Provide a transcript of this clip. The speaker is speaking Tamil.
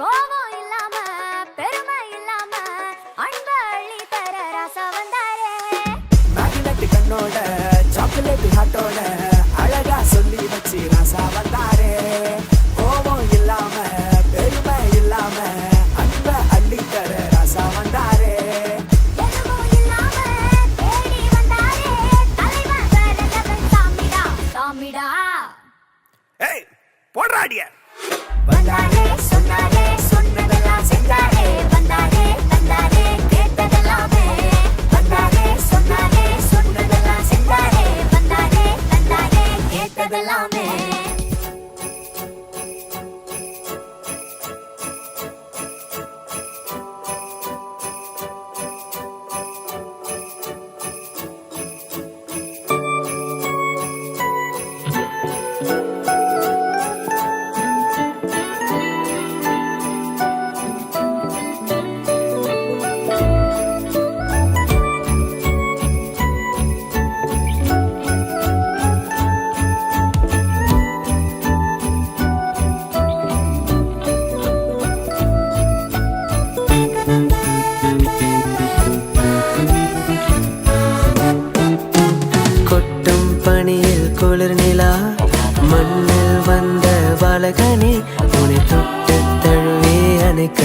கோபம் இல்லாம பெருமை இல்லாம அன்பு அள்ளி தர ராசா வந்தாரே. மேக்னெட் கண்ணோட சாக்லேட் ஹாட்டோட அழகா சொல்லி வச்சு ராசா வந்தாரே. கோபம் இல்லாம பெருமை இல்லாம அன்ப அள்ளி தர ராசா வந்தாரே. எதுவும் இல்லாம தேடி வந்தாரே. தலைவன் வேறலவன் சாமிடா சாமிடா. ஏய் போடுறாடிய. வந்தாரே சொன்னாரே சொன்னதெல்லாம் செஞ்சாரே. வந்தாரே தந்தாரே கேட்டதெல்லாமே. வந்தாரே சொன்னாரே சொன்னதெல்லாம் செஞ்சாரே. வந்தாரே தந்தாரே கேட்டதெல்லாமே. கொட்டும் பனியில் குளிர் நிலா மண்ணில் வந்த பாலகனே உன்னை தொட்டு தழுவி அணைக்க